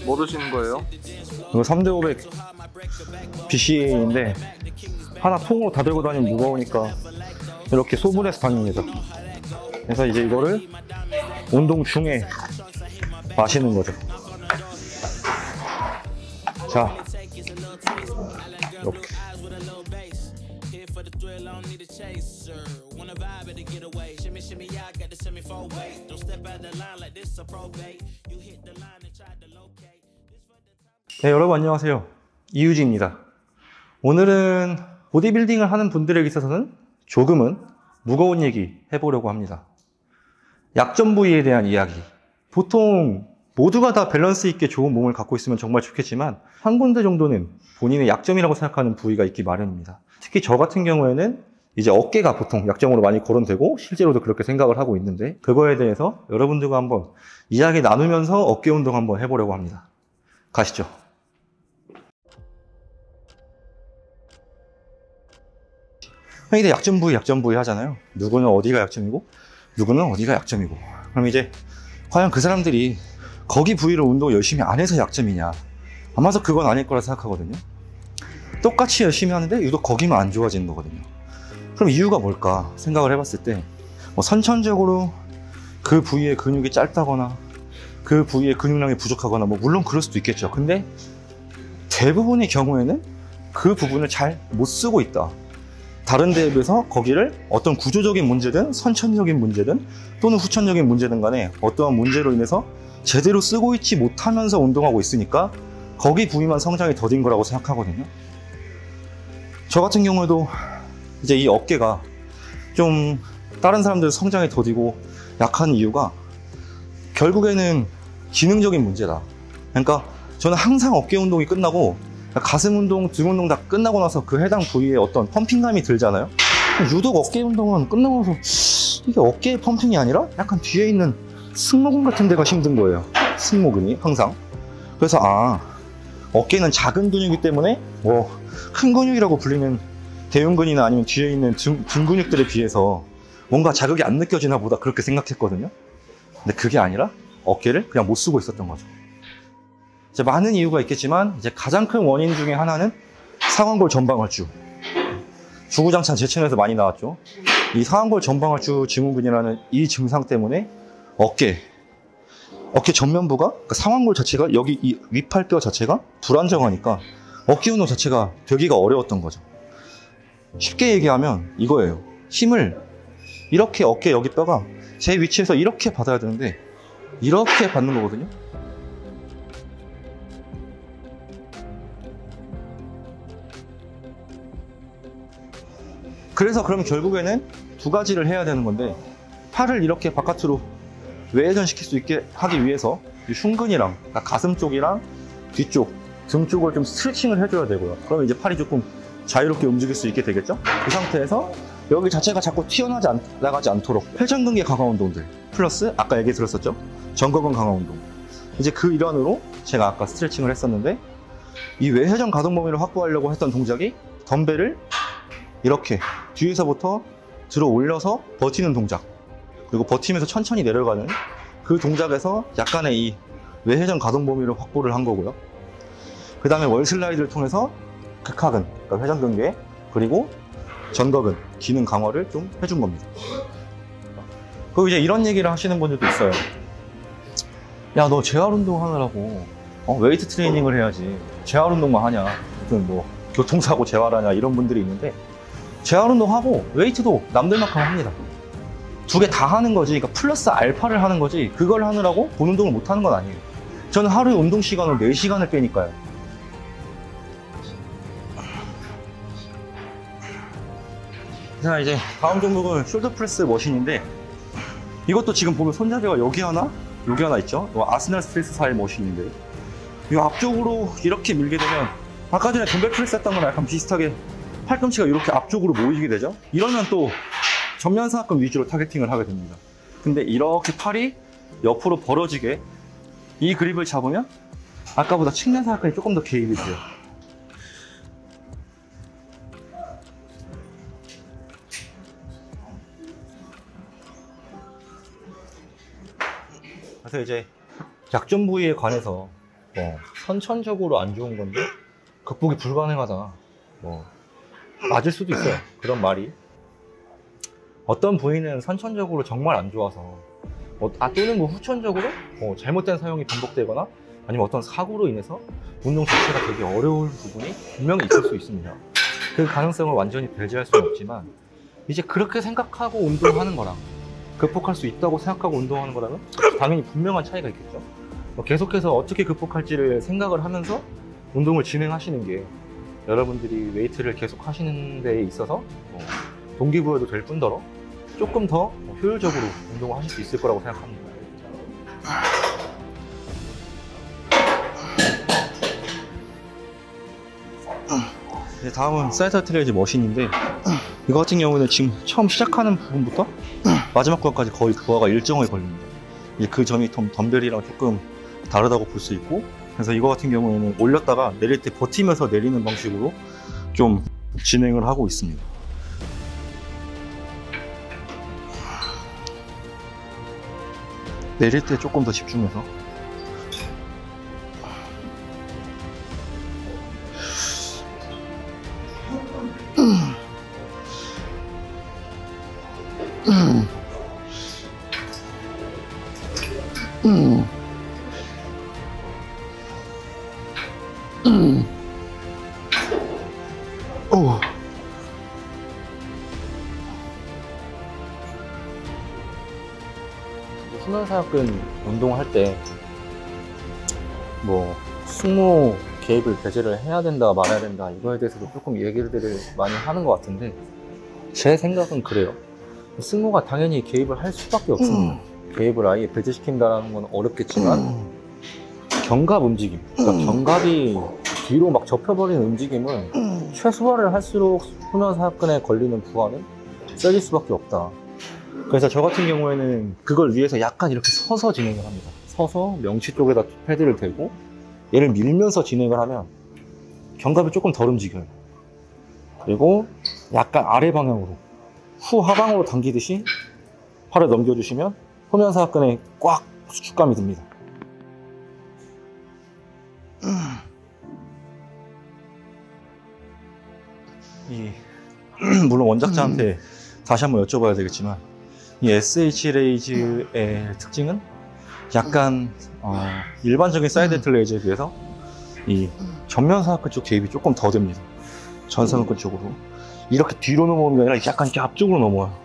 뭐 드시는 거예요? 이거 3대500 BCA인데 하나 통으로 다 들고 다니면 무거우니까 이렇게 소분해서 다닙니다. 그래서 이제 이거를 운동 중에 마시는 거죠. 자, 이렇게. 네, 여러분 안녕하세요. 이유지입니다. 오늘은 보디빌딩을 하는 분들에게 있어서는 조금은 무거운 얘기 해보려고 합니다. 약점 부위에 대한 이야기. 보통 모두가 다 밸런스 있게 좋은 몸을 갖고 있으면 정말 좋겠지만 한 군데 정도는 본인의 약점이라고 생각하는 부위가 있기 마련입니다. 특히 저 같은 경우에는 이제 어깨가 보통 약점으로 많이 거론되고 실제로도 그렇게 생각을 하고 있는데, 그거에 대해서 여러분들과 한번 이야기 나누면서 어깨 운동 한번 해보려고 합니다. 가시죠. 이제 약점 부위 하잖아요. 누구는 어디가 약점이고 누구는 어디가 약점이고. 그럼 이제 과연 그 사람들이 거기 부위를 운동 열심히 안 해서 약점이냐? 아마도 그건 아닐 거라 생각하거든요. 똑같이 열심히 하는데 유독 거기만 안 좋아지는 거거든요. 그럼 이유가 뭘까 생각을 해봤을 때, 뭐 선천적으로 그 부위의 근육이 짧다거나 그 부위의 근육량이 부족하거나 뭐 물론 그럴 수도 있겠죠. 근데 대부분의 경우에는 그 부분을 잘 못 쓰고 있다. 다른 데에 비해서 거기를 어떤 구조적인 문제든 선천적인 문제든 또는 후천적인 문제든 간에 어떠한 문제로 인해서 제대로 쓰고 있지 못하면서 운동하고 있으니까 거기 부위만 성장이 더딘 거라고 생각하거든요. 저 같은 경우에도 이제 이 어깨가 좀 다른 사람들 성장이 더디고 약한 이유가 결국에는 기능적인 문제다. 그러니까 저는 항상 어깨 운동이 끝나고 가슴 운동, 등 운동 다 끝나고 나서 그 해당 부위에 어떤 펌핑감이 들잖아요. 유독 어깨 운동은 끝나고 나서 이게 어깨의 펌핑이 아니라 약간 뒤에 있는 승모근 같은 데가 힘든 거예요. 승모근이 항상. 그래서 어깨는 작은 근육이기 때문에 뭐 큰 근육이라고 불리는 대흉근이나 아니면 뒤에 있는 등 근육들에 비해서 뭔가 자극이 안 느껴지나 보다 그렇게 생각했거든요. 근데 그게 아니라 어깨를 그냥 못 쓰고 있었던 거죠. 이제 많은 이유가 있겠지만 이제 가장 큰 원인 중에 하나는 상완골 전방활주. 주구장창 제 채널에서 많이 나왔죠. 이 상완골 전방활주 증후군이라는 이 증상 때문에 어깨 전면부가, 그러니까 상완골 자체가 여기 이 윗팔뼈 자체가 불안정하니까 어깨 운동 자체가 되기가 어려웠던 거죠. 쉽게 얘기하면 이거예요. 힘을 이렇게 어깨 여기 뼈가 제 위치에서 이렇게 받아야 되는데 이렇게 받는 거거든요. 그래서 그럼 결국에는 두 가지를 해야 되는 건데, 팔을 이렇게 바깥으로 외회전시킬 수 있게 하기 위해서 이 흉근이랑, 그러니까 가슴 쪽이랑 뒤쪽, 등 쪽을 좀 스트레칭을 해줘야 되고요. 그러면 이제 팔이 조금 자유롭게 움직일 수 있게 되겠죠? 그 상태에서 여기 자체가 자꾸 튀어나가지 않도록 회전근개 강화 운동들 플러스 아까 얘기 들었었죠? 전거근 강화 운동. 이제 그 일환으로 제가 아까 스트레칭을 했었는데, 이 외회전 가동 범위를 확보하려고 했던 동작이 덤벨을 이렇게 뒤에서부터 들어 올려서 버티는 동작, 그리고 버티면서 천천히 내려가는 그 동작에서 약간의 이 외회전 가동 범위를 확보를 한 거고요. 그 다음에 월슬라이드를 통해서 극하근, 그러니까 회전근개, 그리고 전거근 기능 강화를 좀 해준 겁니다. 그리고 이제 이런 얘기를 하시는 분들도 있어요. 야, 너 재활 운동 하느라고 웨이트 트레이닝을 해야지 재활 운동만 하냐, 무슨 뭐 교통사고 재활하냐, 이런 분들이 있는데, 재활 운동하고 웨이트도 남들만큼 합니다. 두 개 다 하는 거지. 그러니까 플러스 알파를 하는 거지, 그걸 하느라고 본 운동을 못 하는 건 아니에요. 저는 하루에 운동 시간으로 4시간을 빼니까요. 자, 이제 다음 종목은 숄더 프레스 머신인데, 이것도 지금 보면 손잡이가 여기 하나 있죠? 아스날 스트레스 사일 머신인데, 이 앞쪽으로 이렇게 밀게 되면 아까 전에 덤벨 프레스 했던 거랑 약간 비슷하게 팔꿈치가 이렇게 앞쪽으로 모이게 되죠? 이러면 또 전면사각근 위주로 타겟팅을 하게 됩니다. 근데 이렇게 팔이 옆으로 벌어지게 이 그립을 잡으면 아까보다 측면사각근이 조금 더 개입이 돼요. 그래서 이제 약점 부위에 관해서 선천적으로 안 좋은 건데 극복이 불가능하다. 맞을 수도 있어요. 그런 말이. 어떤 부위는 선천적으로 정말 안 좋아서 또는 후천적으로 잘못된 사용이 반복되거나 아니면 어떤 사고로 인해서 운동 자체가 되게 어려울 부분이 분명히 있을 수 있습니다. 그 가능성을 완전히 배제할 수는 없지만 이제 그렇게 생각하고 운동하는 거랑 극복할 수 있다고 생각하고 운동하는 거랑은 당연히 분명한 차이가 있겠죠. 계속해서 어떻게 극복할지를 생각을 하면서 운동을 진행하시는 게 여러분들이 웨이트를 계속 하시는 데에 있어서 동기부여도 될 뿐더러 조금 더 효율적으로 운동을 하실 수 있을 거라고 생각합니다. 다음은 사이드 트레이즈 머신인데 이거 같은 경우는 지금 처음 시작하는 부분부터 마지막 부분까지 거의 부하가 일정하게 걸립니다. 그 점이 덤벨이랑 조금 다르다고 볼 수 있고, 그래서 이거 같은 경우에는 올렸다가 내릴 때 버티면서 내리는 방식으로 좀 진행을 하고 있습니다. 내릴 때 조금 더 집중해서 수면사약근 운동할 때 승모 개입을 배제를 해야 된다 말아야 된다 이거에 대해서도 조금 얘기를 많이 하는 것 같은데, 제 생각은 그래요. 승모가 당연히 개입을 할 수밖에 없습니다. 개입을 아예 배제시킨다는 건 어렵겠지만 견갑 움직임, 그러니까 견갑이 뒤로 막 접혀버리는 움직임은 최소화를 할수록 수면사약근에 걸리는 부하는 세질 수밖에 없다. 그래서 저 같은 경우에는 그걸 위해서 약간 이렇게 서서 진행을 합니다. 서서 명치 쪽에다 패드를 대고 얘를 밀면서 진행을 하면 견갑이 조금 덜 움직여요. 그리고 약간 아래 방향으로 후하방으로 당기듯이 팔을 넘겨주시면 후면사약근에 꽉 수축감이 듭니다. 물론 원작자한테 다시 한번 여쭤봐야 되겠지만 이 SH 레이즈의 특징은 약간 일반적인 사이드 레이즈에 비해서 이 전면사각근 쪽 개입이 조금 더 됩니다. 전사각근 쪽으로 이렇게 뒤로 넘어오는 게 아니라 약간 이렇게 앞쪽으로 넘어와요.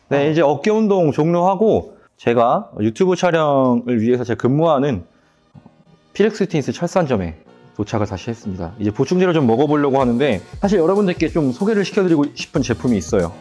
네, 이제 어깨 운동 종료하고 제가 유튜브 촬영을 위해서 제가 근무하는 피렉스 피트니스 철산점에 도착을 다시 했습니다. 이제 보충제를 좀 먹어보려고 하는데 사실 여러분들께 좀 소개를 시켜드리고 싶은 제품이 있어요.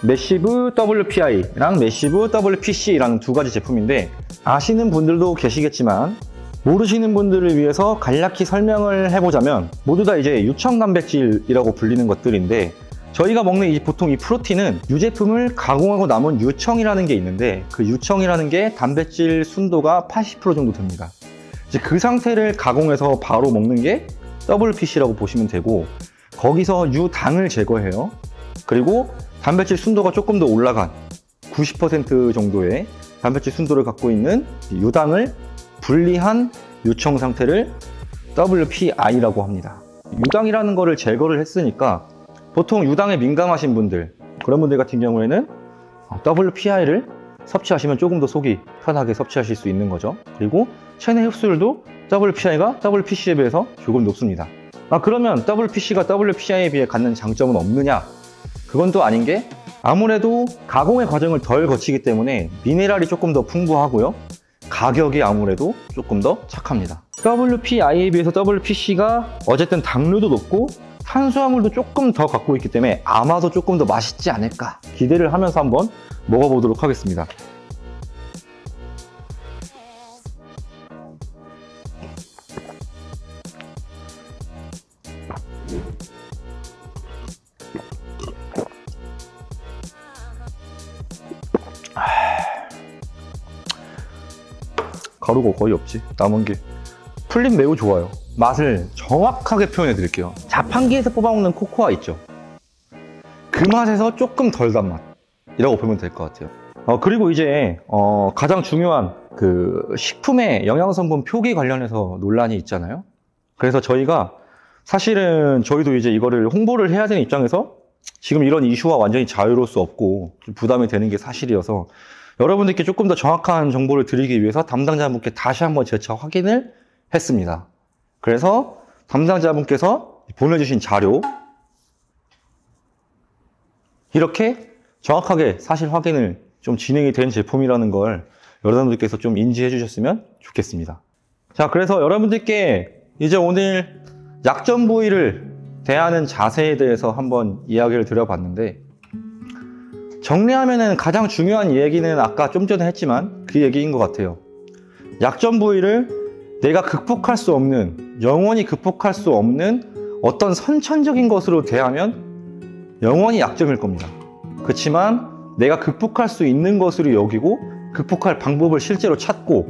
매시브 WPI랑 매시브 WPC라는 두 가지 제품인데 아시는 분들도 계시겠지만 모르시는 분들을 위해서 간략히 설명을 해보자면 모두 다 이제 유청 단백질이라고 불리는 것들인데 저희가 먹는 보통 이 프로틴은 유제품을 가공하고 남은 유청이라는 게 있는데 그 유청이라는 게 단백질 순도가 80% 정도 됩니다. 이제 그 상태를 가공해서 바로 먹는 게 WPC라고 보시면 되고 거기서 유당을 제거해요. 그리고 단백질 순도가 조금 더 올라간 90% 정도의 단백질 순도를 갖고 있는 유당을 분리한 유청 상태를 WPI라고 합니다. 유당이라는 거를 제거를 했으니까 보통 유당에 민감하신 분들, 그런 분들 같은 경우에는 WPI를 섭취하시면 조금 더 속이 편하게 섭취하실 수 있는 거죠. 그리고 체내 흡수율도 WPI가 WPC에 비해서 조금 높습니다. 그러면 WPC가 WPI에 비해 갖는 장점은 없느냐? 그건 또 아닌 게 아무래도 가공의 과정을 덜 거치기 때문에 미네랄이 조금 더 풍부하고요. 가격이 아무래도 조금 더 착합니다. WPI에 비해서 WPC가 어쨌든 당류도 높고 탄수화물도 조금 더 갖고 있기 때문에 아마도 조금 더 맛있지 않을까 기대를 하면서 한번 먹어보도록 하겠습니다. 가루가 거의 없지. 남은 게 풀림 매우 좋아요. 맛을 정확하게 표현해 드릴게요. 자판기에서 뽑아먹는 코코아 있죠? 그 맛에서 조금 덜 단 맛이라고 보면 될 것 같아요. 그리고 이제 가장 중요한 그 식품의 영양성분 표기 관련해서 논란이 있잖아요. 그래서 저희가 사실은 저희도 이제 이거를 홍보를 해야 되는 입장에서 지금 이런 이슈와 완전히 자유로울 수 없고 좀 부담이 되는 게 사실이어서 여러분들께 조금 더 정확한 정보를 드리기 위해서 담당자분께 다시 한번 재차 확인을 했습니다. 그래서 담당자분께서 보내주신 자료 이렇게 정확하게 사실 확인을 좀 진행이 된 제품이라는 걸 여러분들께서 좀 인지해 주셨으면 좋겠습니다. 자, 그래서 여러분들께 이제 오늘 약점 부위를 대하는 자세에 대해서 한번 이야기를 드려봤는데, 정리하면은 가장 중요한 얘기는 아까 좀 전에 했지만 그 얘기인 것 같아요. 약점 부위를 내가 극복할 수 없는, 영원히 극복할 수 없는 어떤 선천적인 것으로 대하면 영원히 약점일 겁니다. 그렇지만 내가 극복할 수 있는 것으로 여기고 극복할 방법을 실제로 찾고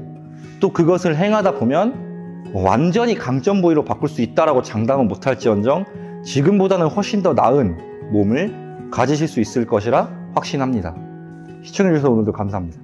또 그것을 행하다 보면 완전히 강점 부위로 바꿀 수 있다라고 장담은 못할지언정 지금보다는 훨씬 더 나은 몸을 가지실 수 있을 것이라 확신합니다. 시청해주셔서 오늘도 감사합니다.